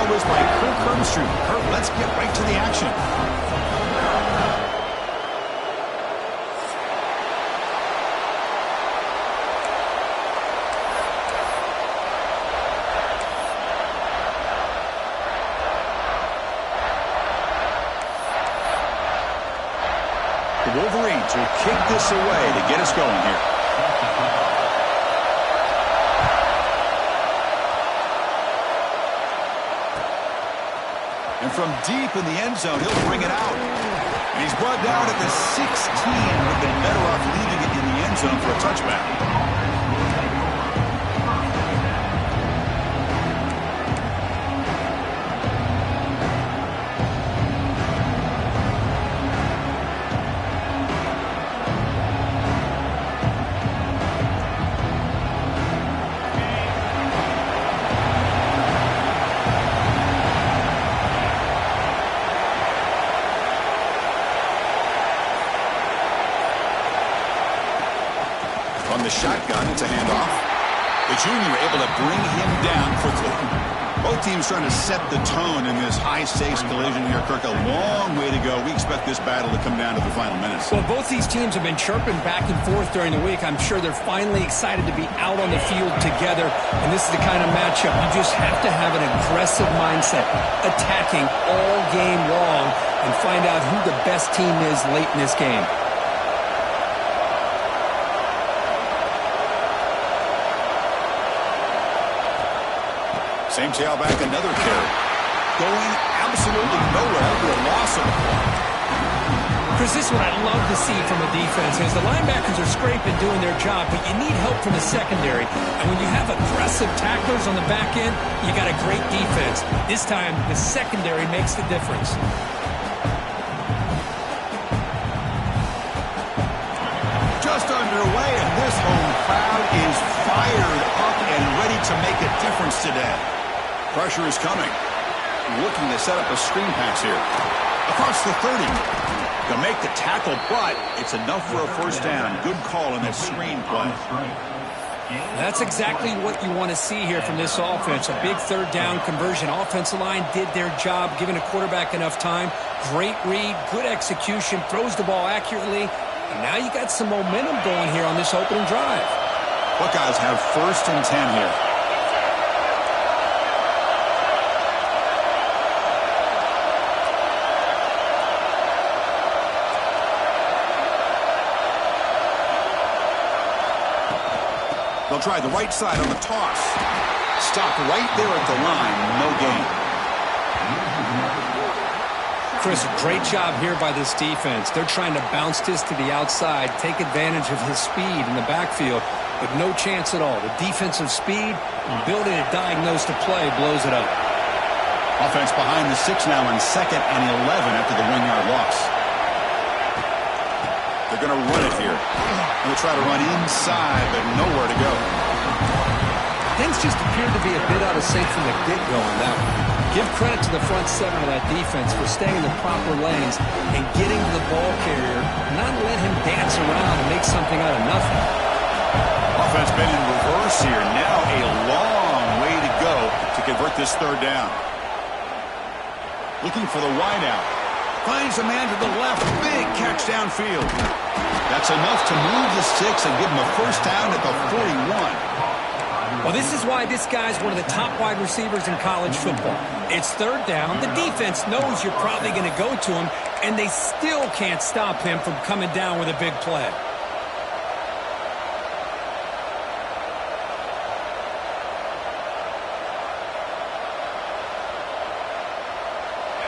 was by Kirk Herbstreit. Kirk, let's get right to the action. The Wolverines will kick this away to get us going here. And from deep in the end zone, he'll bring it out. And he's brought down at the 16. Would have been better off leaving it in the end zone for a touchback. From the shotgun, it's a handoff. The junior able to bring him down quickly. Both teams trying to set the tone in this high-stakes collision here. Kirk, a long way to go. We expect this battle to come down to the final minutes. Well, both these teams have been chirping back and forth during the week. I'm sure they're finally excited to be out on the field together. And this is the kind of matchup you just have to have an aggressive mindset, attacking all game long, and find out who the best team is late in this game. Same tailback, another carry. Going absolutely nowhere after a loss of the ball. Chris, this is what I love to see from a defense is the linebackers are scraping, doing their job, but you need help from the secondary. And when you have aggressive tacklers on the back end, you got a great defense. This time, the secondary makes the difference. Just underway, and this home crowd is fired up and ready to make a difference today. Pressure is coming. Looking to set up a screen pass here. Across the 30. To make the tackle, but it's enough for a first down. Good call in that screen play. That's exactly what you want to see here from this offense. A big third down conversion. Offensive line did their job, giving a quarterback enough time. Great read, good execution, throws the ball accurately. And now you got some momentum going here on this opening drive. Buckeyes have 1st and 10 here. They'll try the right side on the toss. Stop right there at the line. No gain. Chris, great job here by this defense. They're trying to bounce this to the outside, take advantage of his speed in the backfield, but no chance at all. The defensive speed, ability to diagnose the play, blows it up. Offense behind the 6 now on 2nd and 11 after the 1-yard loss. They're going to run it here. They'll try to run inside, but nowhere to go. Things just appeared to be a bit out of sync from the get-go on that one. Give credit to the front 7 of that defense for staying in the proper lanes and getting to the ball carrier, not let him dance around and make something out of nothing. Offense been in reverse here. Now a long way to go to convert this 3rd down. Looking for the wideout. Finds a man to the left. Big catch downfield. That's enough to move the sticks and give him a first down at the 41. Well, this is why this guy's one of the top wide receivers in college football. It's 3rd down. The defense knows you're probably going to go to him, and they still can't stop him from coming down with a big play.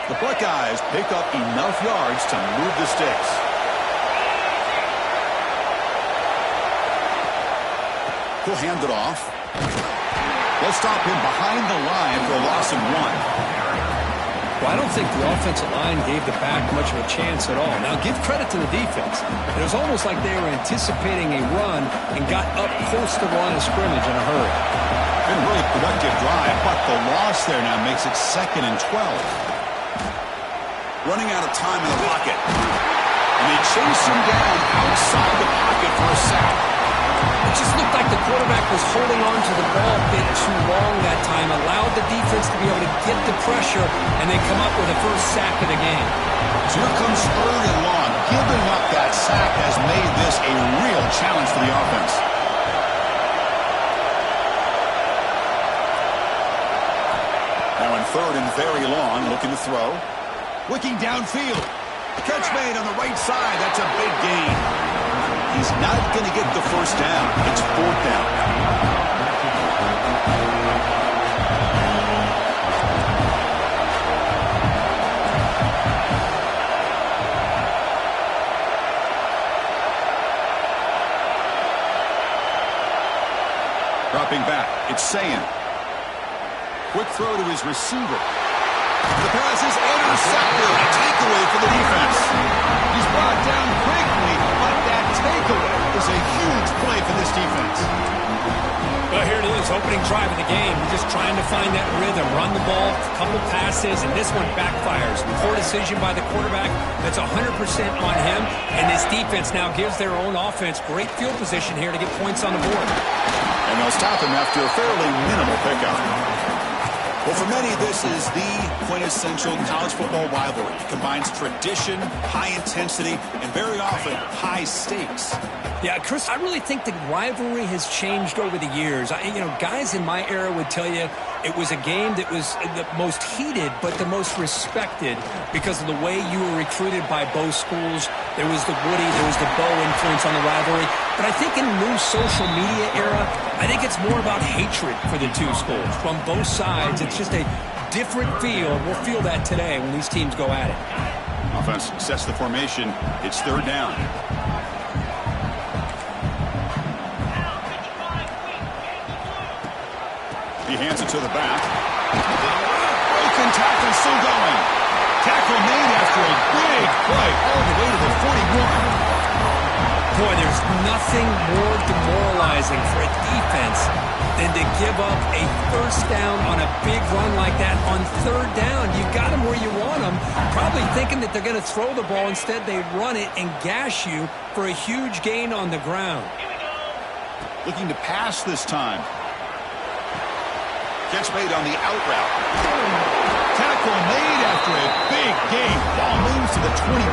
The Buckeyes pick up enough yards to move the sticks. He'll hand it off. They'll stop him behind the line for a loss of 1. Well, I don't think the offensive line gave the back much of a chance at all. Now, give credit to the defense. It was almost like they were anticipating a run and got up close to the line of scrimmage in a hurry. Been a really productive drive, but the loss there now makes it 2nd and 12. Running out of time in the pocket. And they chase him down outside the pocket for a sack. Just looked like the quarterback was holding on to the ball a bit too long that time, allowed the defense to be able to get the pressure, and they come up with the first sack of the game. So here comes 3rd and long. Giving up that sack has made this a real challenge for the offense. Now in 3rd and very long, looking to throw. Looking downfield. Catch made on the right side. That's a big gain. He's not going to get the first down. It's 4th down. Dropping back, it's Sayan. Quick throw to his receiver. The pass is intercepted. A takeaway for the defense. He's brought down quickly, but that takeaway is a huge play for this defense. Well, here it is, opening drive of the game. We're just trying to find that rhythm, run the ball, a couple passes, and this one backfires. Poor decision by the quarterback. That's 100% on him, and this defense now gives their own offense great field position here to get points on the board. And they'll stop him after a fairly minimal pickup. Well, for many, this is the quintessential college football rivalry. It combines tradition, high intensity, and very often high stakes. Yeah, Chris, I really think the rivalry has changed over the years. Guys in my era would tell you it was a game that was the most heated but the most respected because of the way you were recruited by both schools. There was the Woody, there was the Bo influence on the rivalry. But I think in the new social media era, I think it's more about hatred for the two schools from both sides. It's just a different feel. We'll feel that today when these teams go at it. Offense sets the formation. It's 3rd down. He hands it to the back. Broken tackle still going. Tackle made after a big play all the way to the 41. Boy, there's nothing more demoralizing for a defense than to give up a first down on a big run like that on 3rd down. You've got them where you want them, probably thinking that they're going to throw the ball. Instead, they run it and gash you for a huge gain on the ground. Looking to pass this time. Catch made on the out route. Tackle made after a big gain. Ball moves to the 21.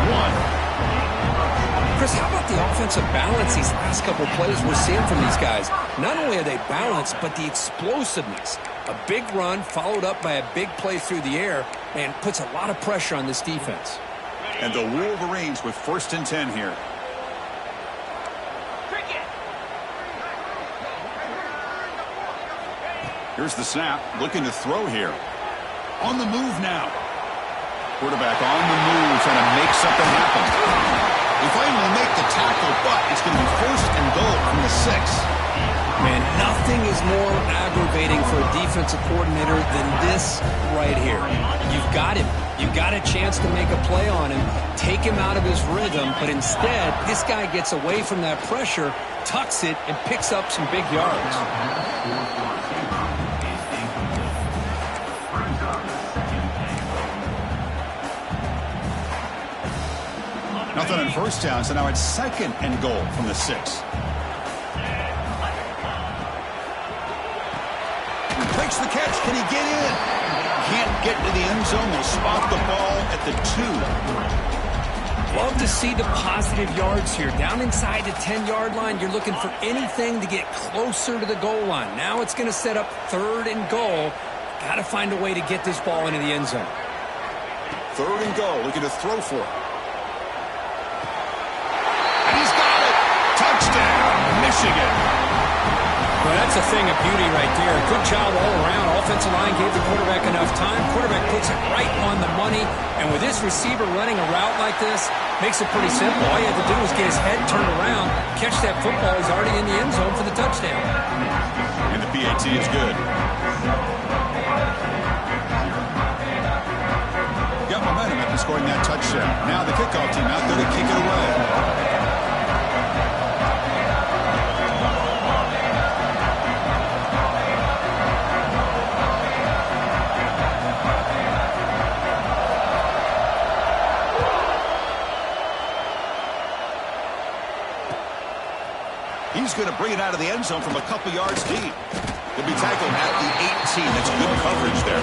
Chris, how about the offensive balance these last couple of plays we're seeing from these guys? Not only are they balanced, but the explosiveness. A big run followed up by a big play through the air and puts a lot of pressure on this defense. And the Wolverines with 1st and 10 here. Here's the snap, looking to throw here. On the move now. Quarterback on the move, trying to make something happen. They finally make the tackle, but it's going to be 1st and goal from the 6. Man, nothing is more aggravating for a defensive coordinator than this right here. You've got him. You've got a chance to make a play on him, take him out of his rhythm, but instead, this guy gets away from that pressure, tucks it, and picks up some big yards. Nothing on 1st down, so now it's 2nd and goal from the 6. Breaks the catch. Can he get in? Can't get to the end zone. They'll spot the ball at the 2. Love to see the positive yards here. Down inside the 10-yard line, you're looking for anything to get closer to the goal line. Now it's going to set up 3rd and goal. Got to find a way to get this ball into the end zone. 3rd and goal. Looking to throw for it. Touchdown, Michigan. Well, that's a thing of beauty right there. Good job all around. Offensive line gave the quarterback enough time. Quarterback puts it right on the money. And with this receiver running a route like this, makes it pretty simple. All you have to do is get his head turned around, catch that football. He's already in the end zone for the touchdown. And the PAT is good. Got momentum after scoring that touchdown. Now the kickoff team out there to kick it away. He's going to bring it out of the end zone from a couple yards deep. He'll be tackled at the 18. That's good coverage there.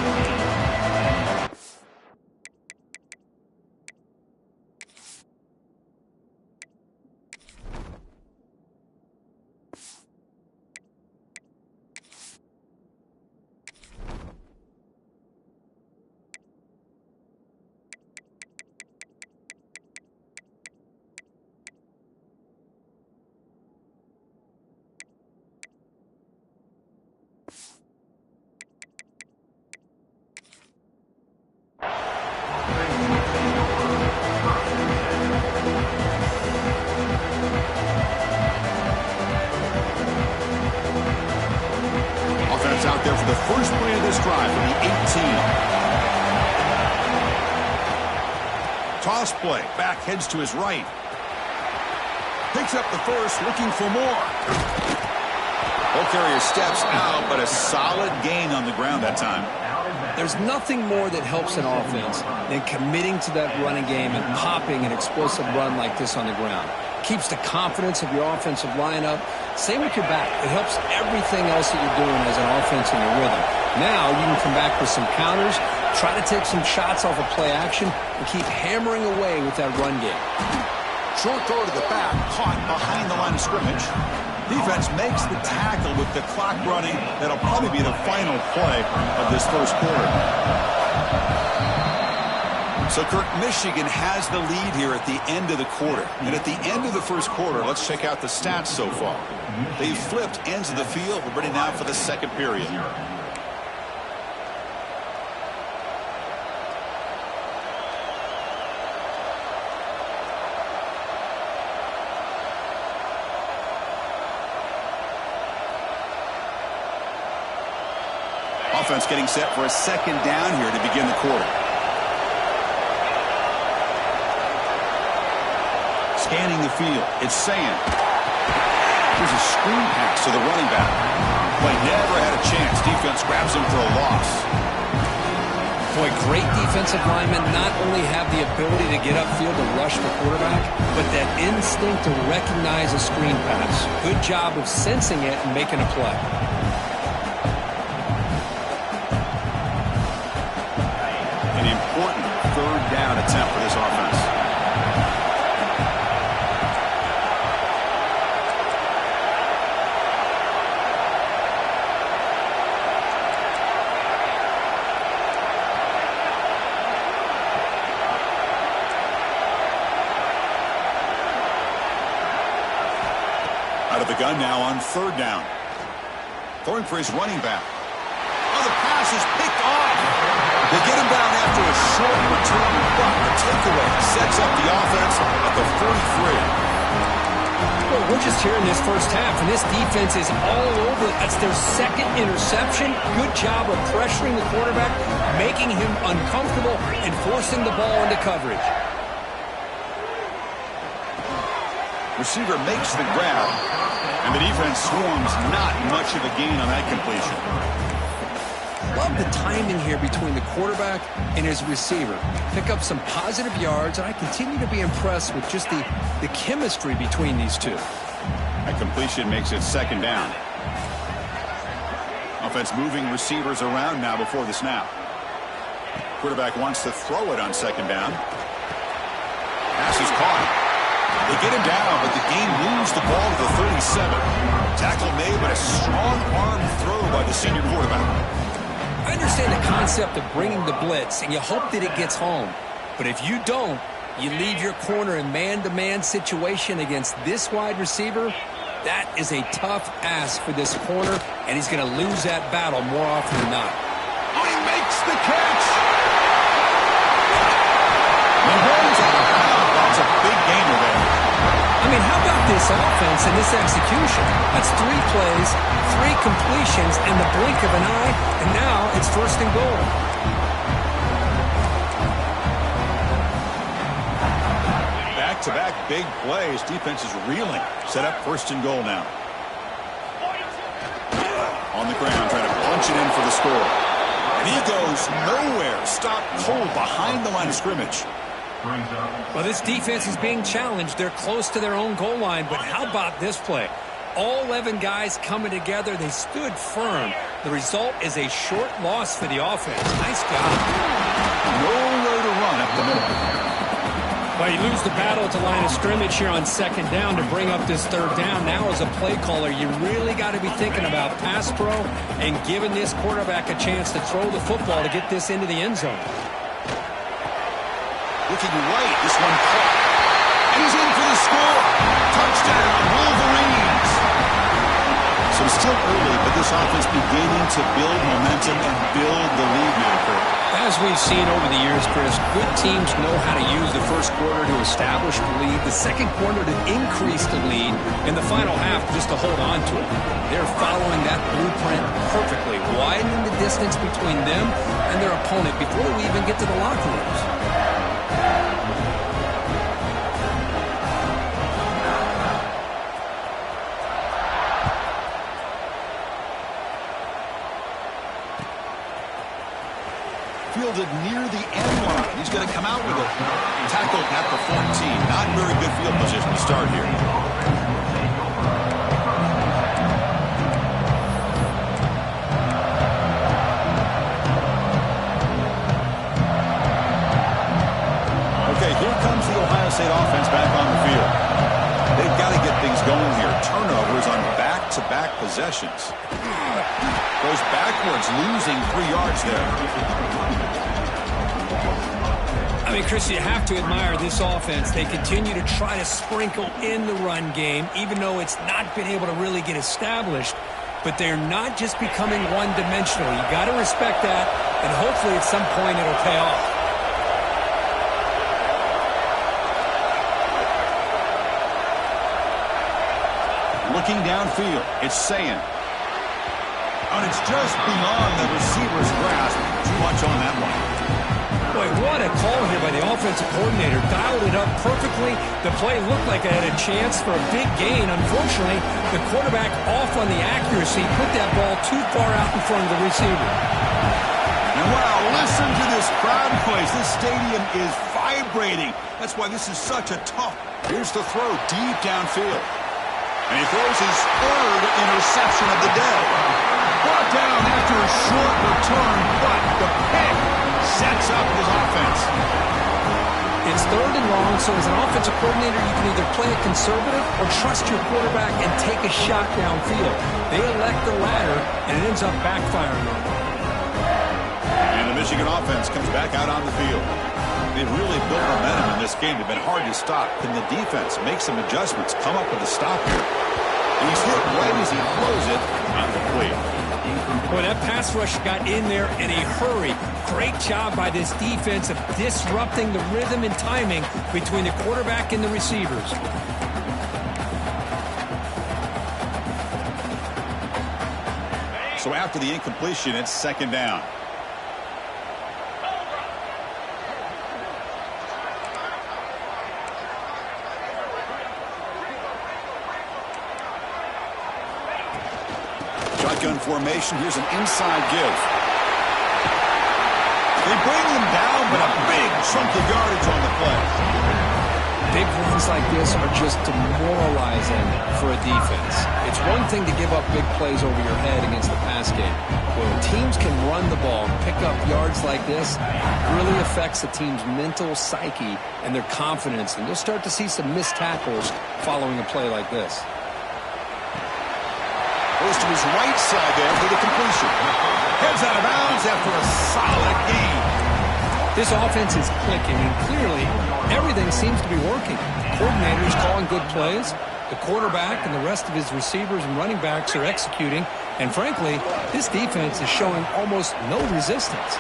Out there for the first play of this drive for the 18. Toss play. Back heads to his right. Picks up the first, looking for more. Ball carrier steps out, but a solid gain on the ground that time. There's nothing more that helps an offense than committing to that running game and popping an explosive run like this on the ground. Keeps the confidence of your offensive lineup. Same with your back. It helps everything else that you're doing as an offense in your rhythm. Now you can come back with some counters, try to take some shots off of play action, and keep hammering away with that run game. Short throw to the back, caught behind the line of scrimmage. Defense makes the tackle with the clock running. That'll probably be the final play of this first quarter. So, Kirk, Michigan has the lead here at the end of the quarter. And at the end of the first quarter, let's check out the stats so far. They've flipped ends of the field. We're ready now for the second period. Offense getting set for a second down here to begin the quarter. Scanning the field. It's Sand. Here's a screen pass to the running back. But never had a chance. Defense grabs him for a loss. Boy, great defensive linemen not only have the ability to get upfield and rush the quarterback, but that instinct to recognize a screen pass. Good job of sensing it and making a play. An important third down attempt for this offense. Out of the gun now on third down. Throwing for his running back. Oh, the pass is picked off. They get him down after a short return, but the takeaway sets up the offense at the 43. Well, we're just here in this first half, and this defense is all over. That's their second interception. Good job of pressuring the quarterback, making him uncomfortable, and forcing the ball into coverage. Receiver makes the grab, and the defense swarms. Not much of a gain on that completion. Love the timing here between the quarterback and his receiver. Pick up some positive yards, and I continue to be impressed with just the chemistry between these two. That completion makes it second down. Offense moving receivers around now before the snap. Quarterback wants to throw it on second down. Pass is caught. They get him down, but the game moves the ball to the 37. Tackle made, but a strong arm throw by the senior quarterback. I understand the concept of bringing the blitz, and you hope that it gets home. But if you don't, you leave your corner in man-to-man situation against this wide receiver. That is a tough ask for this corner, and he's going to lose that battle more often than not. Oh, he makes the catch! Mahomes on the ground. That's a big gainer there. I mean, how about this offense and this execution? That's 3 plays, 3 completions in the blink of an eye, and now it's first and goal. Back-to-back big plays. Defense is reeling. Set up first and goal now. On the ground, trying to punch it in for the score. And he goes nowhere. Stopped cold behind the line of scrimmage. Well, this defense is being challenged. They're close to their own goal line, but how about this play? All 11 guys coming together. They stood firm. The result is a short loss for the offense. Nice job. Nowhere to run up the middle. Well, you lose the battle at the line of scrimmage here on second down to bring up this third down. Now, as a play caller, you really got to be thinking about pass pro and giving this quarterback a chance to throw the football to get this into the end zone. Looking right, this one caught. And he's in for the score. Touchdown, Wolverines. So it's still early, but this offense beginning to build momentum and build the lead now, Kurt. As we've seen over the years, Chris, good teams know how to use the first quarter to establish the lead, the second quarter to increase the lead, and the final half just to hold on to it. They're following that blueprint perfectly, widening the distance between them and their opponent before we even get to the locker rooms. Fielded near the end line. He's going to come out with it. Tackled at the 14. Not very good field position to start here. Okay, here comes the Ohio State offense back on the field. They've got to get things going here. Turnovers on back-to-back possessions. Goes backwards, losing 3 yards there. I mean, Chris, you have to admire this offense. They continue to try to sprinkle in the run game, even though it's not been able to really get established. But they're not just becoming one-dimensional. You got to respect that, and hopefully at some point it'll pay off. Looking downfield, it's Sayin. And it's just beyond the receiver's grasp. Too much on that one. Boy, what a call here by the offensive coordinator. Dialed it up perfectly. The play looked like it had a chance for a big gain. Unfortunately, the quarterback off on the accuracy, put that ball too far out in front of the receiver. And wow, listen to this crowd noise. This stadium is vibrating. That's why this is such a tough. Here's the throw deep downfield. And he throws his third interception of the day. Brought down after a short return, but the pick sets up his offense. It's third and long, so as an offensive coordinator, you can either play it conservative or trust your quarterback and take a shot downfield. They elect the latter, and it ends up backfiring on them. And the Michigan offense comes back out on the field. They've really built momentum in this game. They've been hard to stop. Can the defense make some adjustments, come up with a stop here? And he's hit right as he throws it on the plate. Boy, that pass rush got in there in a hurry. Great job by this defense of disrupting the rhythm and timing between the quarterback and the receivers. So after the incompletion, it's second down. Shotgun formation. Here's an inside give. They bring them down, but a big chunk of yardage on the play. Big runs like this are just demoralizing for a defense. It's one thing to give up big plays over your head against the pass game. When teams can run the ball and pick up yards like this, it really affects the team's mental psyche and their confidence. And you'll start to see some missed tackles following a play like this. Goes to his right side there for the completion. Heads out of bounds after a solid gain. This offense is clicking, and clearly everything seems to be working. Coordinators calling good plays. The quarterback and the rest of his receivers and running backs are executing. And frankly, this defense is showing almost no resistance.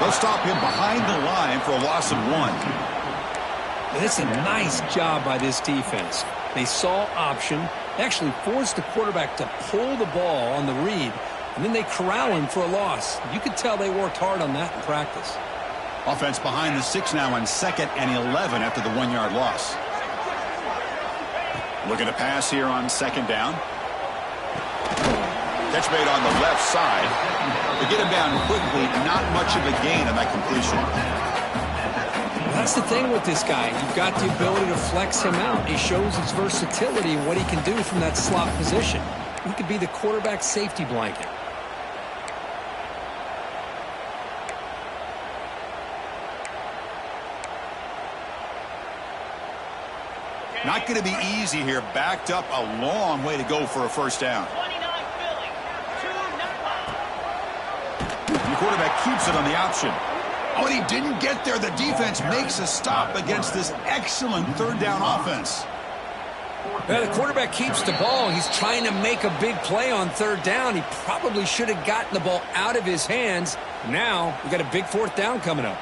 They'll stop him behind the line for a loss of 1. And it's a nice job by this defense. They saw option, actually forced the quarterback to pull the ball on the read, and then they corral him for a loss. You could tell they worked hard on that in practice. Offense behind the 6 now on 2nd and 11 after the 1-yard loss. Looking to pass here on 2nd down. Catch made on the left side. They get him down quickly. Not much of a gain on that completion. That's the thing with this guy. You've got the ability to flex him out. He shows his versatility and what he can do from that slot position. He could be the quarterback safety blanket. Not going to be easy here. Backed up a long way to go for a first down. The quarterback keeps it on the option. Oh, and he didn't get there. The defense makes a stop against this excellent third down offense. Yeah, the quarterback keeps the ball. He's trying to make a big play on third down. He probably should have gotten the ball out of his hands. Now, we've got a big fourth down coming up.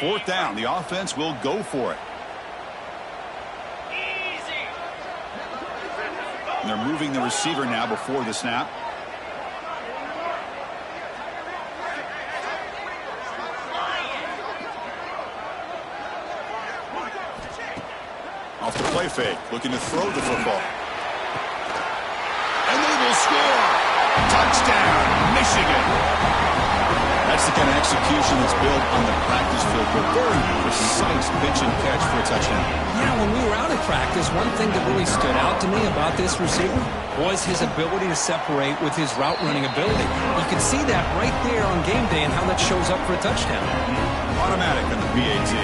Fourth down. The offense will go for it. And they're moving the receiver now before the snap. Off the play fake. Looking to throw the football. And they will score. Touchdown, Michigan. That's the kind of execution that's built on the practice field. But very precise pitch and catch for a touchdown. Yeah, when we were out of practice, one thing that really stood out to me about this receiver was his ability to separate with his route running ability. You can see that right there on game day and how that shows up for a touchdown. Automatic on the PAT.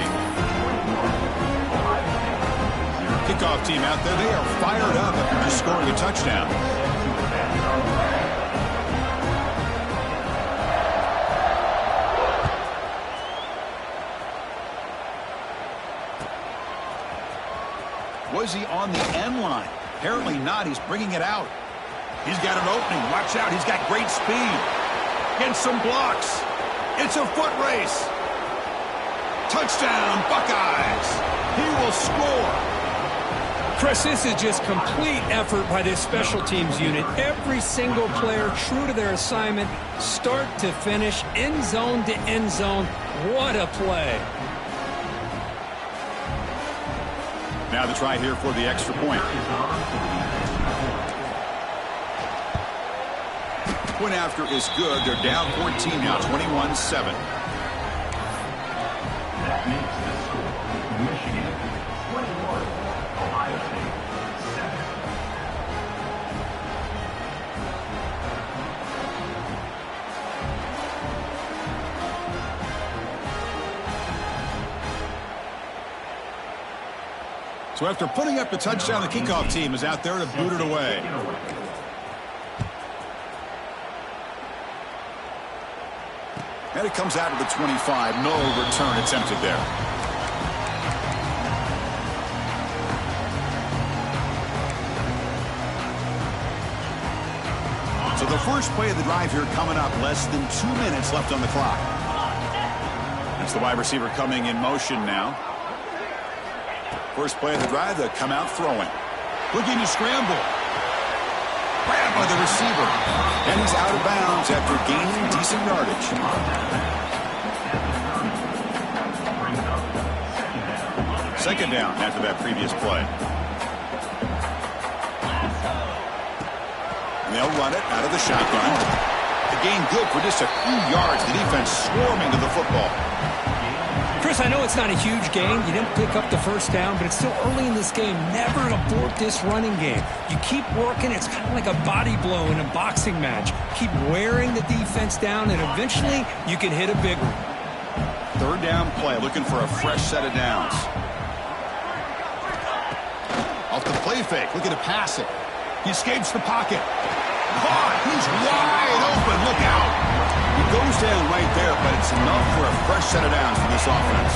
Kickoff team out there. They are fired up after just scoring a touchdown. Was he on the end line? Apparently not. He's bringing it out. He's got an opening. Watch out. He's got great speed. Gets some blocks. It's a foot race. Touchdown, Buckeyes. He will score. Chris, this is just complete effort by this special teams unit. Every single player true to their assignment, start to finish, end zone to end zone. What a play. Now the try here for the extra point. Point after is good. They're down 14 now, 21-7. That makes the score Michigan 21, Ohio State 7. So after putting up the touchdown, the kickoff team is out there to boot it away. And it comes out of the 25. No return attempted there. So the first play of the drive here coming up. Less than 2 minutes left on the clock. That's the wide receiver coming in motion now. First play of the drive, they'll come out throwing. Looking to scramble. Grabbed by the receiver. And he's out of bounds after gaining decent yardage. Second down after that previous play. And they'll run it out of the shotgun. The gain good for just a few yards. The defense swarming to the football. Chris, I know it's not a huge gain. You didn't pick up the first down, but it's still early in this game. Never abort this running game. You keep working. It's kind of like a body blow in a boxing match. Keep wearing the defense down, and eventually you can hit a big one. Third down play, looking for a fresh set of downs. Off the play fake, looking to pass it. He escapes the pocket. Caught. He's wide open. Look out. He goes down right there, but it's enough for a fresh set of downs for this offense.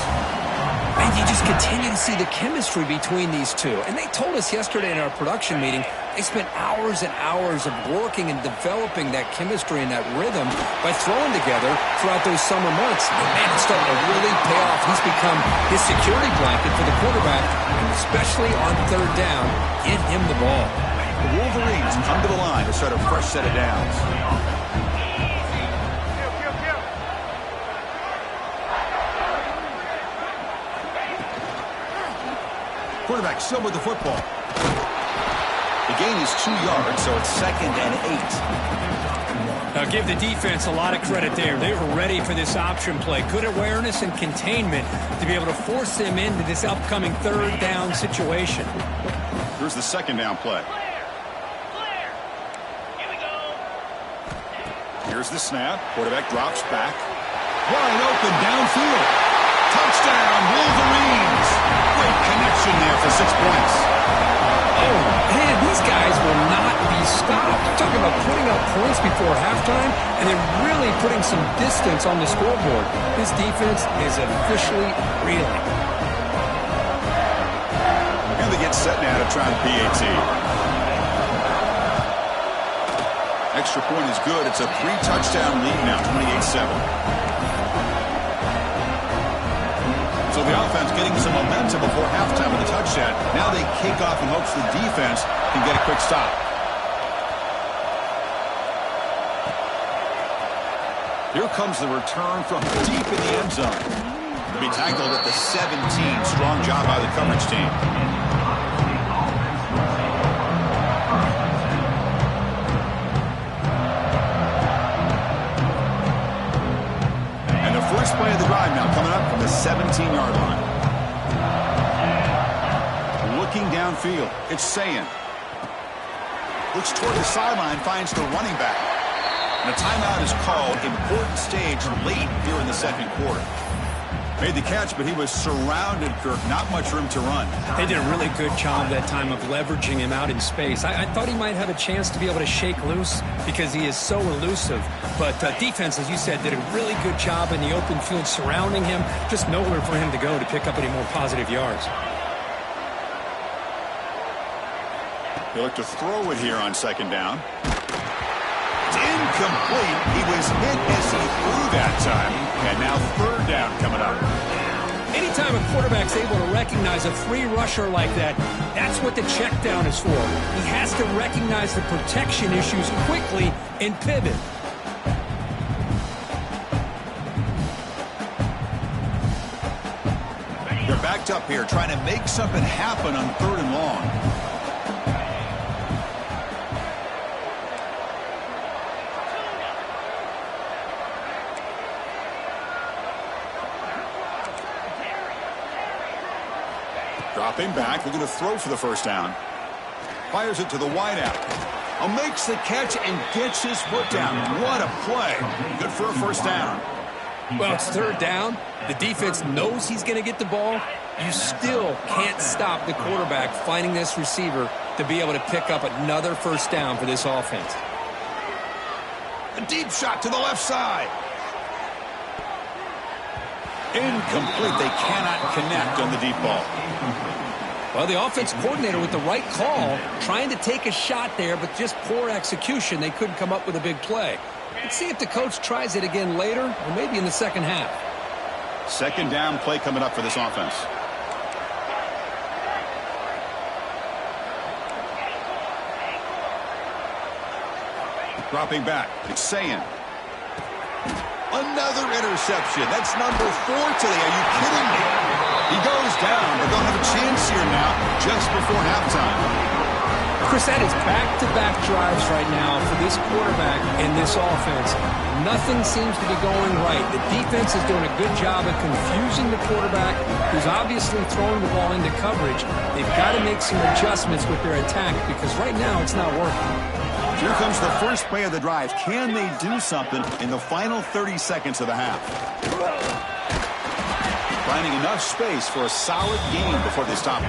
And you just continue to see the chemistry between these two. And they told us yesterday in our production meeting, they spent hours and hours of working and developing that chemistry and that rhythm by throwing together throughout those summer months. And man, it's starting to really pay off. He's become his security blanket for the quarterback, and especially on third down, get him the ball. The Wolverines come to the line to start a fresh set of downs. Quarterback still with the football. The gain is 2 yards, so it's 2nd and 8. Now give the defense a lot of credit there. They were ready for this option play. Good awareness and containment to be able to force them into this upcoming 3rd down situation. Here's the 2nd down play. Here's the snap. Quarterback drops back. Wide open downfield. Touchdown, Wolverines. Great connection there for 6 points. Oh, man, these guys will not be stopped. You're talking about putting up points before halftime, and they're really putting some distance on the scoreboard. This defense is officially reeling. And they get set now to try and PAT. Extra point is good. It's a 3-touchdown lead now, 28-7. So the offense getting some momentum before halftime with a touchdown. Now they kick off in hopes the defense can get a quick stop. Here comes the return from deep in the end zone. To be tackled at the 17. Strong job by the coverage team. First play of the drive now coming up from the 17-yard line. Looking downfield, it's Sayin. Looks toward the sideline, finds the running back. And a timeout is called. Important stage late here in the 2nd quarter. Made the catch, but he was surrounded, Kirk. Not much room to run. They did a really good job that time of leveraging him out in space. I thought he might have a chance to be able to shake loose because he is so elusive. But defense, as you said, did a really good job in the open field surrounding him. Just nowhere for him to go to pick up any more positive yards. They look to throw it here on 2nd down. It's incomplete. He was hit as he threw that time. And now 3rd down coming up. Anytime a quarterback's able to recognize a free rusher like that, that's what the check down is for. He has to recognize the protection issues quickly and pivot. They're backed up here trying to make something happen on 3rd and long. Dropping back, looking to throw for the 1st down. Fires it to the wideout. Makes the catch and gets his foot down. What a play. Good for a 1st down. Well, it's 3rd down. The defense knows he's going to get the ball. You still can't stop the quarterback finding this receiver to be able to pick up another 1st down for this offense. A deep shot to the left side. Incomplete. They cannot connect on the deep ball. Well, the offense coordinator with the right call, trying to take a shot there, but just poor execution. They couldn't come up with a big play. Let's see if the coach tries it again later, or maybe in the 2nd half. 2nd down play coming up for this offense. Dropping back, it's Sayin. Another interception. That's number 4 today. Are you kidding me? He goes down, but they'll have a chance here now just before halftime. Chris, that is back-to-back drives right now for this quarterback and this offense. Nothing seems to be going right. The defense is doing a good job of confusing the quarterback, who's obviously throwing the ball into coverage. They've got to make some adjustments with their attack because right now it's not working. Here comes the first play of the drive. Can they do something in the final 30 seconds of the half? Finding enough space for a solid game before they stop.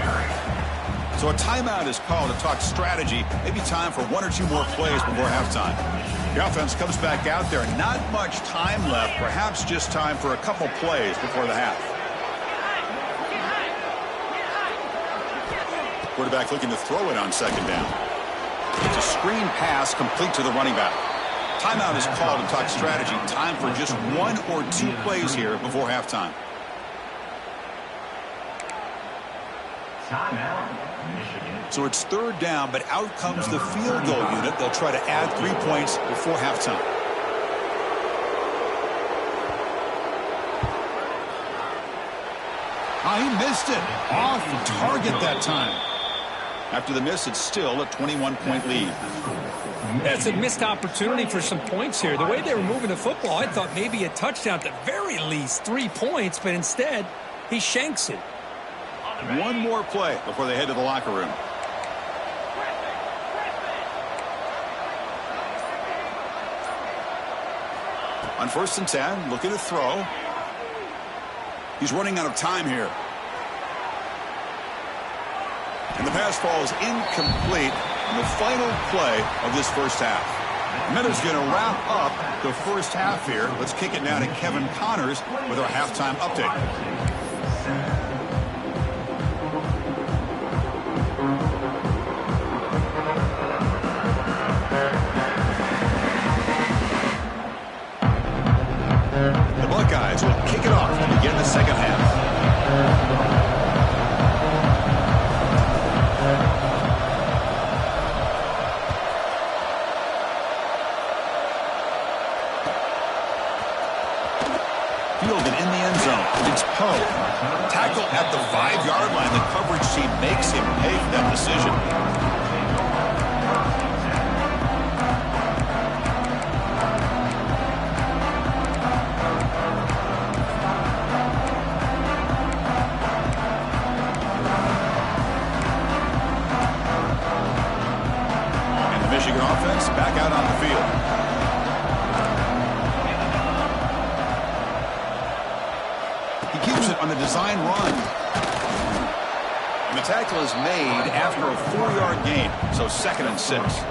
So a timeout is called to talk strategy. Maybe time for 1 or 2 more plays before halftime. The offense comes back out there. Not much time left. Perhaps just time for a couple plays before the half. Quarterback looking to throw it on 2nd down. It's a screen pass complete to the running back. Timeout is called to talk strategy. Time for just 1 or 2 plays here before halftime. So it's 3rd down, but out comes the field goal unit. They'll try to add 3 points before halftime. On he missed it. Off target that time. After the miss, it's still a 21-point lead. That's a missed opportunity for some points here. The way they were moving the football, I thought maybe a touchdown, at the very least 3 points, but instead, he shanks it. One more play before they head to the locker room. On 1st and 10, looking to throw. He's running out of time here. And the pass falls incomplete in the final play of this first half. Meadows going to wrap up the first half here. Let's kick it now to Kevin Connors with our halftime update. The Buckeyes will kick it off and begin the second half. Fielded in the end zone. It's Poe. Tackle at the 5-yard line. The coverage team makes him pay for that decision. Michigan offense back out on the field. He keeps it on the design run. And the tackle is made after a 4-yard gain, so 2nd and 6.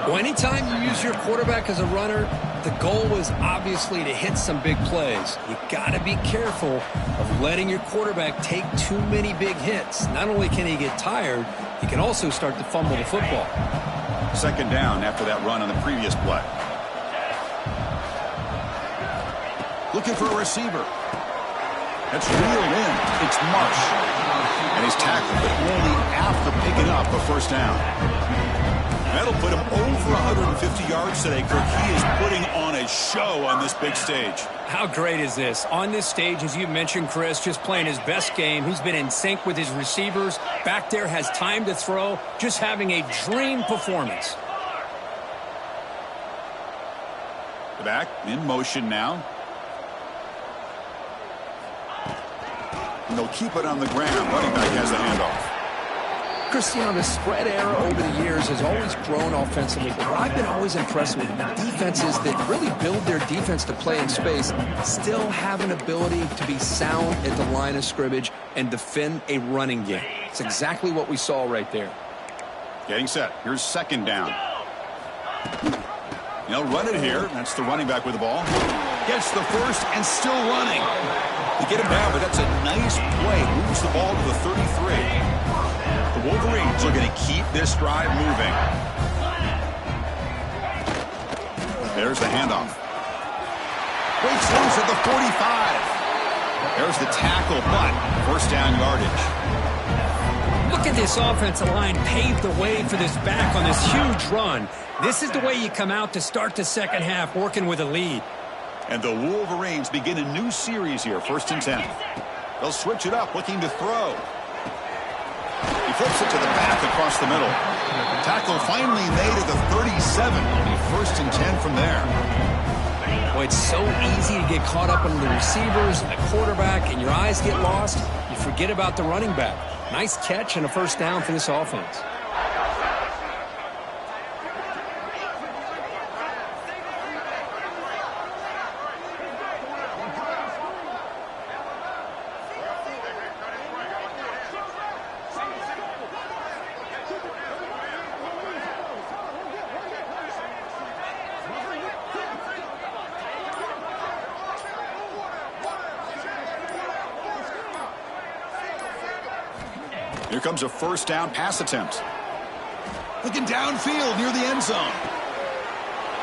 Well, anytime you use your quarterback as a runner, the goal was obviously to hit some big plays. You got to be careful of letting your quarterback take too many big hits. Not only can he get tired, he can also start to fumble the football. 2nd down after that run on the previous play. Looking for a receiver. That's reeled in. It's Marsh. And he's tackled, but only after picking up a first down. That'll put him over 150 yards today, Kirk. He is putting on a show on this big stage. How great is this? On this stage, as you mentioned, Chris, just playing his best game. He's been in sync with his receivers. Back there, has time to throw. Just having a dream performance. The back in motion now. And they'll keep it on the ground. Running back has the handoff. Cristiano, the spread era over the years has always grown offensively, but what I've been always impressed with defenses that really build their defense to play in space still have an ability to be sound at the line of scrimmage and defend a running game. It's exactly what we saw right there. Getting set. Here's 2nd down. They'll run it here. That's the running back with the ball. Gets the first and still running. They get him down, but that's a nice play. Moves the ball to the 33. The Wolverines are going to keep this drive moving. There's the handoff. Breaks loose at the 45. There's the tackle, but 1st down yardage. Look at this offensive line paved the way for this back on this huge run. This is the way you come out to start the second half, working with a lead. And the Wolverines begin a new series here, 1st and 10. They'll switch it up, looking to throw. He flips it to the back across the middle. Tackle finally made at the 37. It'll be 1st and 10 from there. Boy, it's so easy to get caught up on the receivers and the quarterback, and your eyes get lost. You forget about the running back. Nice catch and a 1st down for this offense. Here comes a 1st down pass attempt. Looking downfield near the end zone.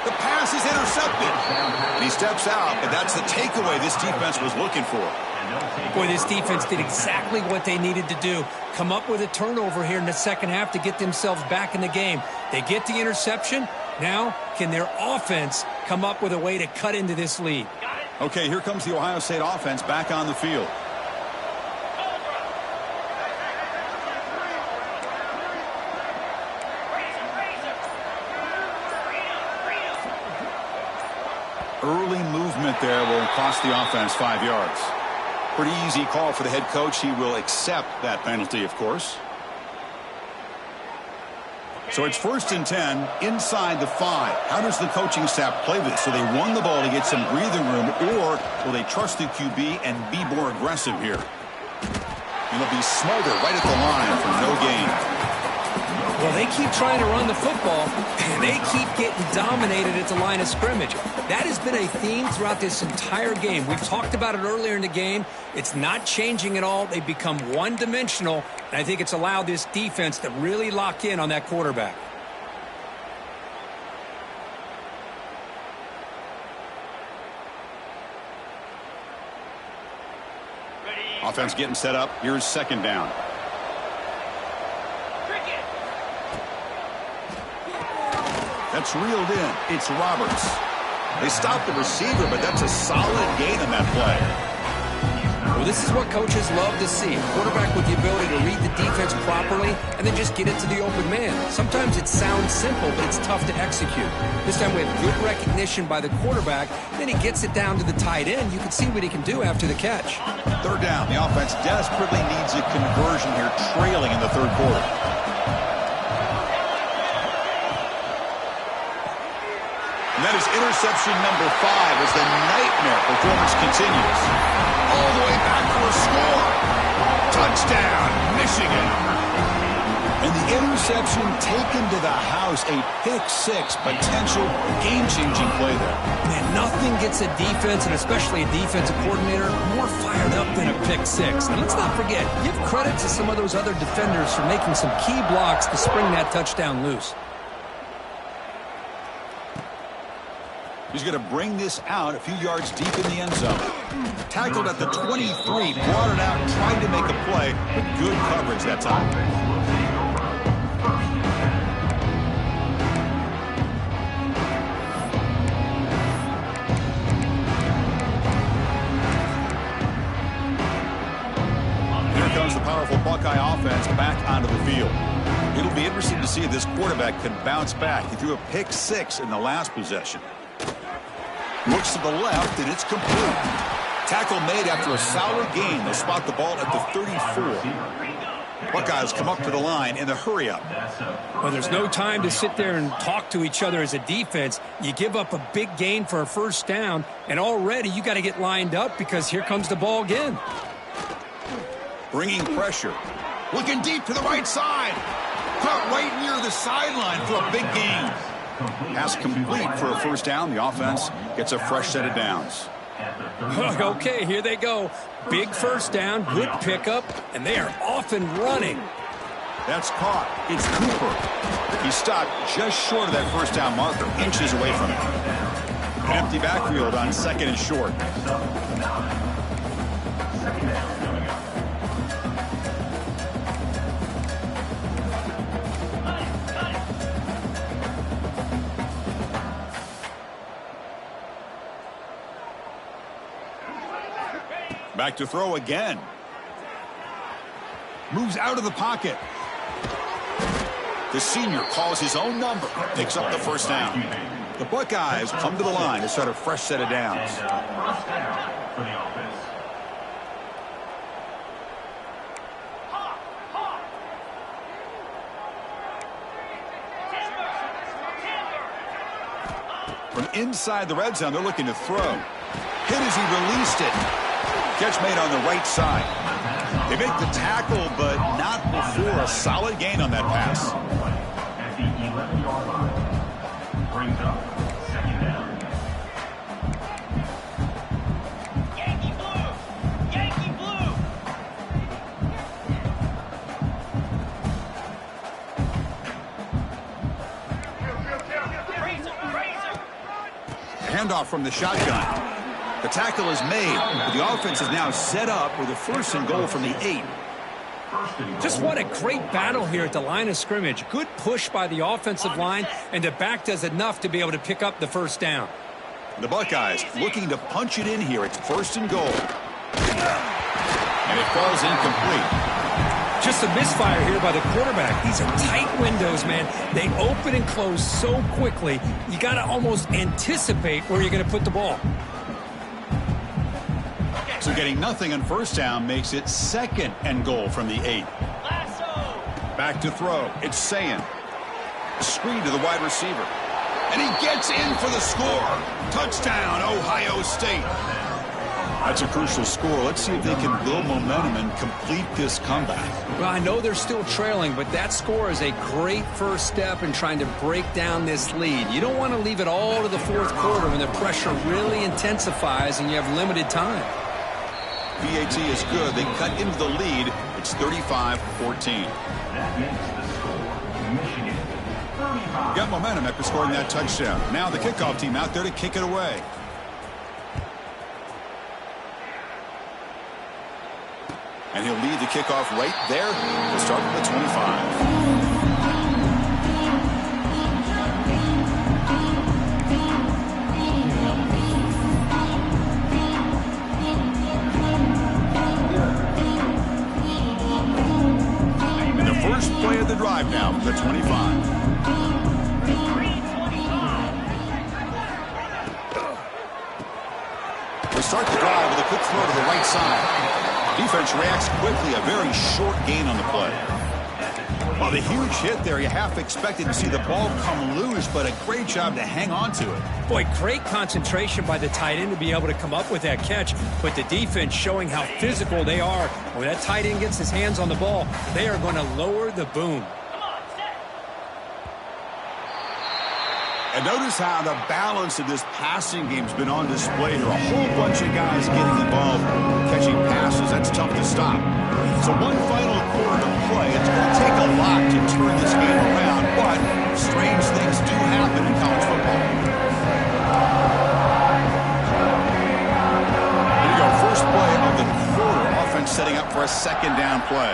The pass is intercepted. He steps out, and that's the takeaway this defense was looking for. Boy, this defense did exactly what they needed to do. Come up with a turnover here in the second half to get themselves back in the game. They get the interception. Now, can their offense come up with a way to cut into this lead? Okay, here comes the Ohio State offense back on the field. Early movement there will cost the offense 5 yards. Pretty easy call for the head coach. He will accept that penalty, of course. So it's 1st and 10 inside the 5. How does the coaching staff play this? So they run the ball to get some breathing room, or will they trust the QB and be more aggressive here? And it'll be Smolder right at the line for no gain. Well, they keep trying to run the football, and they keep getting dominated at the line of scrimmage. That has been a theme throughout this entire game. We've talked about it earlier in the game. It's not changing at all. They've become one-dimensional, and I think it's allowed this defense to really lock in on that quarterback. Offense getting set up. Here's 2nd down. That's reeled in. It's Roberts. They stopped the receiver, but that's a solid gain on that play. Well, this is what coaches love to see. A quarterback with the ability to read the defense properly and then just get it to the open man. Sometimes it sounds simple, but it's tough to execute. This time we have good recognition by the quarterback. Then he gets it down to the tight end. You can see what he can do after the catch. 3rd down. The offense desperately needs a conversion here, trailing in the 3rd quarter. And that is interception number 5 as the nightmare performance continues. All the way back for a score. Touchdown, Michigan. And the interception taken to the house. A pick-6 potential game-changing play there. Man, nothing gets a defense, and especially a defensive coordinator, more fired up than a pick-6. And let's not forget, give credit to some of those other defenders for making some key blocks to spring that touchdown loose. He's going to bring this out a few yards deep in the end zone. Tackled at the 23, brought it out, tried to make a play, but good coverage that time. Here comes the powerful Buckeye offense back onto the field. It'll be interesting to see if this quarterback can bounce back. He threw a pick-6 in the last possession. Looks to the left, and it's complete. Tackle made after a solid gain. They'll spot the ball at the 34. Buckeyes come up to the line in the hurry-up. Well, there's no time to sit there and talk to each other as a defense. You give up a big gain for a 1st down, and already you got to get lined up because here comes the ball again. Bringing pressure. Looking deep to the right side. Caught right near the sideline for a big gain. Pass complete for a 1st down. The offense gets a fresh set of downs. Okay, here they go. Big 1st down, good pickup, and they are off and running. That's caught. It's Cooper. He stopped just short of that 1st down marker, inches away from it. An empty backfield on 2nd and short. Back to throw again. Moves out of the pocket. The senior calls his own number. Picks up the 1st down. The Buckeyes come to the line to start a fresh set of downs. From inside the red zone, they're looking to throw. Hit as he released it. Catch made on the right side. They make the tackle, but not before a solid gain on that pass. At the 11-yard line. Brings up 2nd down. Yankee blue! Yankee blue! Handoff from the shotgun. The tackle is made, but the offense is now set up with a 1st and goal from the 8. Just what a great battle here at the line of scrimmage. Good push by the offensive line, and the back does enough to be able to pick up the 1st down. The Buckeyes looking to punch it in here. It's 1st and goal. And it falls incomplete. Just a misfire here by the quarterback. These are tight windows, man. They open and close so quickly, you got to almost anticipate where you're going to put the ball. So getting nothing on first down makes it 2nd and goal from the 8. Back to throw. It's Sayin. Screen to the wide receiver. And he gets in for the score. Touchdown, Ohio State. That's a crucial score. Let's see if they can build momentum and complete this comeback. Well, I know they're still trailing, but that score is a great first step in trying to break down this lead. You don't want to leave it all to the fourth quarter when the pressure really intensifies and you have limited time. PAT is good. They cut into the lead. It's 35-14. That makes the score Michigan 35. Got momentum after scoring that touchdown. Now the kickoff team out there to kick it away. And he'll lead the kickoff right there. We'll start at the 25. First play of the drive now from the 25. We start the drive with a quick throw to the right side. Defense reacts quickly, a very short gain on the play. Well, the huge hit there, you half expected to see the ball come loose, but a great job to hang on to it. Boy, great concentration by the tight end to be able to come up with that catch, but the defense showing how physical they are. When that tight end gets his hands on the ball, they are going to lower the boom. And notice how the balance of this passing game has been on display here. A whole bunch of guys getting involved, catching passes. That's tough to stop. So one final quarter to play. It's going to take a lot to turn this game around, but strange things do happen in college football. Here you go, first play of the quarter. Offense setting up for a 2nd down play.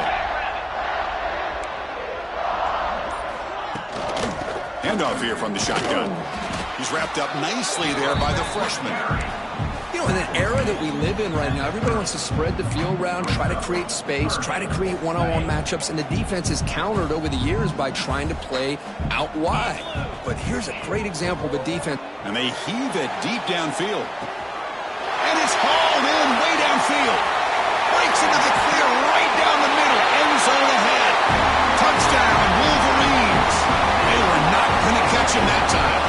Handoff here from the shotgun. He's wrapped up nicely there by the freshman. You know, in the era that we live in right now, everybody wants to spread the field around, try to create space, try to create one-on-one matchups, and the defense is countered over the years by trying to play out wide. But here's a great example of a defense. And they heave it deep downfield. And it's hauled in way downfield. Breaks into the clear right down the middle. End zone ahead. Touchdown, Wolverines. They were not going to catch him that time.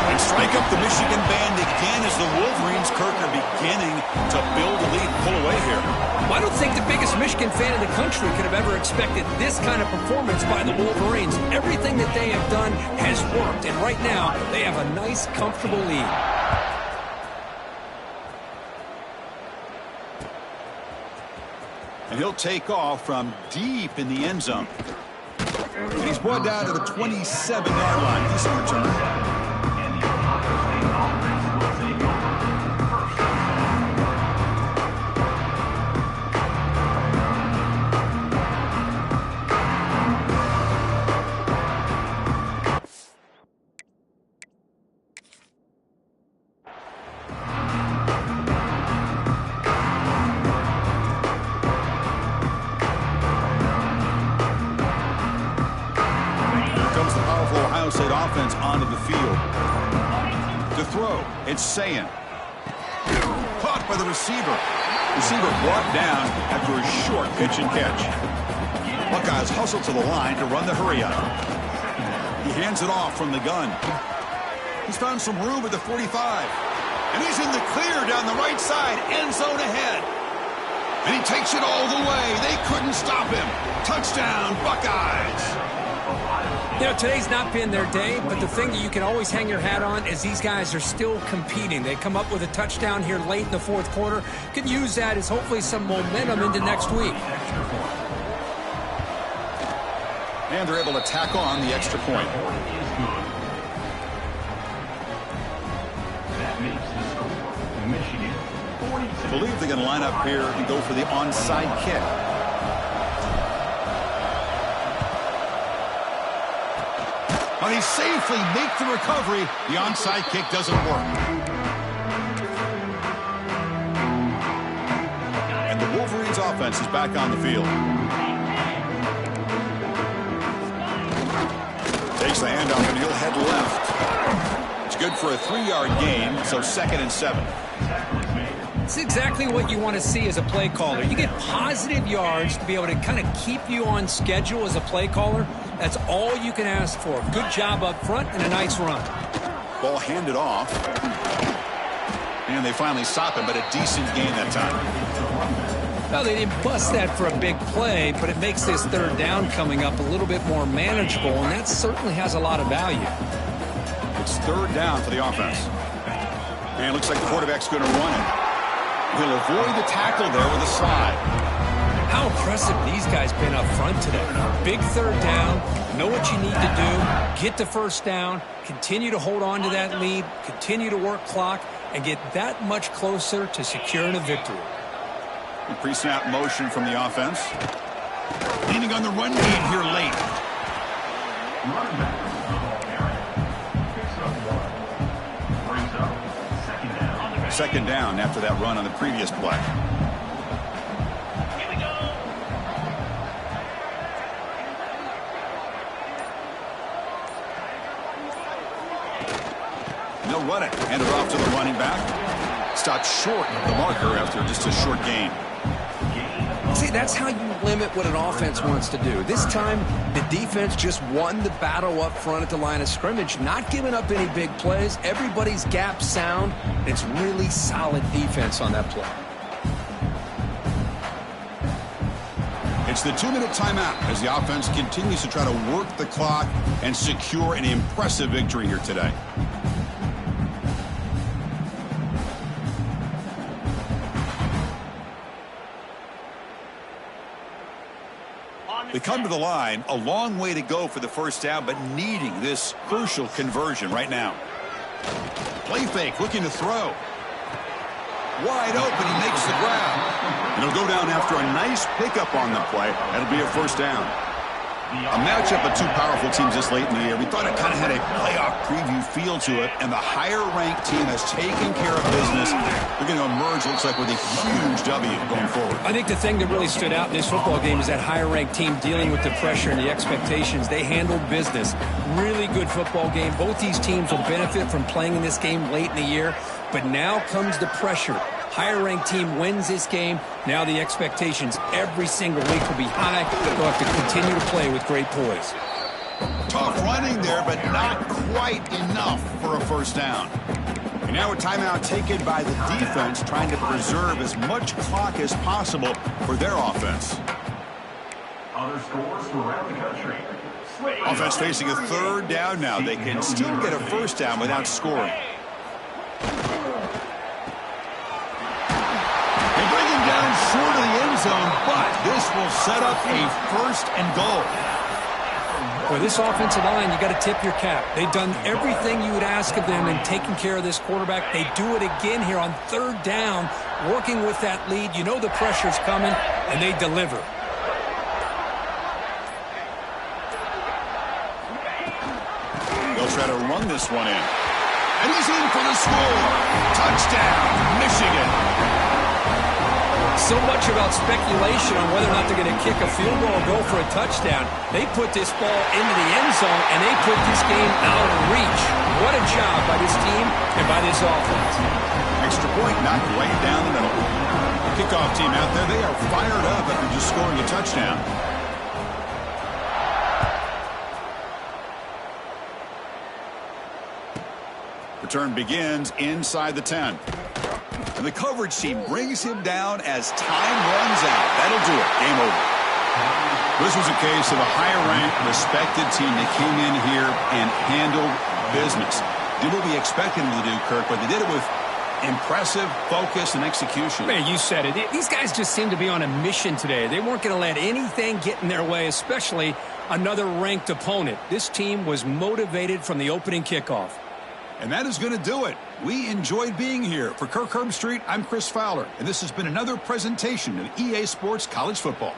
And strike up the Michigan band again as the Wolverines, Kirk, are beginning to build a lead, pull away here. Well, I don't think the biggest Michigan fan in the country could have ever expected this kind of performance by the Wolverines. Everything that they have done has worked, and right now they have a nice, comfortable lead. And he'll take off from deep in the end zone. And he's brought down to the 27-yard line. Decent return. State offense onto the field. To throw, it's Sayin. Caught by the receiver. Receiver brought down after a short pitch and catch. Buckeyes hustle to the line to run the hurry up. He hands it off from the gun. He's found some room at the 45. And he's in the clear down the right side, end zone ahead. And he takes it all the way. They couldn't stop him. Touchdown, Buckeyes. You know, today's not been their day, but the thing that you can always hang your hat on is these guys are still competing. They come up with a touchdown here late in the fourth quarter. Can use that as hopefully some momentum into next week. And they're able to tack on the extra point. That makes the score Michigan 46. I believe they're going to line up here and go for the onside kick. But he safely makes the recovery. The onside kick doesn't work. And the Wolverines offense is back on the field. Takes the handoff and he'll head left. It's good for a 3-yard gain, so 2nd and 7. It's exactly what you want to see as a play caller. You get positive yards to be able to kind of keep you on schedule as a play caller. That's all you can ask for. Good job up front and a nice run. Ball handed off. And they finally stop him, but a decent gain that time. Well, they didn't bust that for a big play, but it makes this 3rd down coming up a little bit more manageable, and that certainly has a lot of value. It's 3rd down for the offense. And it looks like the quarterback's going to run it. He'll avoid the tackle there with a slide. How impressive these guys been up front today. Big 3rd down, know what you need to do, get the 1st down, continue to hold on to that lead, continue to work clock, and get that much closer to securing a victory. Pre-snap motion from the offense. Leaning on the run game here late. Running back from the ball area. Picks up 1. Brings up 2nd down. 2nd down after that run on the previous play. Here we go. And they'll run it. Hand it off to the running back. Stopped short of the marker after just a short gain. See, that's how you limit what an offense wants to do. This time, the defense just won the battle up front at the line of scrimmage, not giving up any big plays. Everybody's gap sound. It's really solid defense on that play. It's the 2-minute timeout as the offense continues to try to work the clock and secure an impressive victory here today. They come to the line, a long way to go for the 1st down, but needing this crucial conversion right now. Play fake, looking to throw. Wide open, he makes the grab. And he'll go down after a nice pickup on the play. That'll be a 1st down. A matchup of 2 powerful teams this late in the year. We thought it kind of had a playoff preview feel to it, and the higher-ranked team has taken care of business. They're going to emerge, looks like, with a huge W going forward. I think the thing that really stood out in this football game is that higher-ranked team dealing with the pressure and the expectations. They handled business. Really good football game. Both these teams will benefit from playing in this game late in the year, but now comes the pressure. Higher-ranked team wins this game. Now the expectations every single week will be high. They'll have to continue to play with great poise. Tough running there, but not quite enough for a 1st down. And now a timeout taken by the defense, trying to preserve as much clock as possible for their offense. Other scores from around the country. Offense facing a 3rd down now. They can still get a 1st down without scoring. Short of the end zone, but this will set up a 1st and goal. For this offensive line, you got to tip your cap. They've done everything you would ask of them in taking care of this quarterback. They do it again here on 3rd down, working with that lead. You know the pressure's coming, and they deliver. They'll try to run this one in. And he's in for the score. Touchdown, Michigan. So much about speculation on whether or not they're going to kick a field goal or go for a touchdown. They put this ball into the end zone, and they put this game out of reach. What a job by this team and by this offense. Extra point knocked right down the middle. Kickoff team out there, they are fired up after just scoring a touchdown. Return begins inside the 10. And the coverage team brings him down as time runs out. That'll do it. Game over. This was a case of a higher-ranked, respected team that came in here and handled business. Did what we expected them to do, Kirk, but they did it with impressive focus and execution. Man, you said it. These guys just seem to be on a mission today. They weren't going to let anything get in their way, especially another ranked opponent. This team was motivated from the opening kickoff. And that is going to do it. We enjoyed being here. For Kirk Herbstreit, I'm Chris Fowler, and this has been another presentation of EA Sports College Football.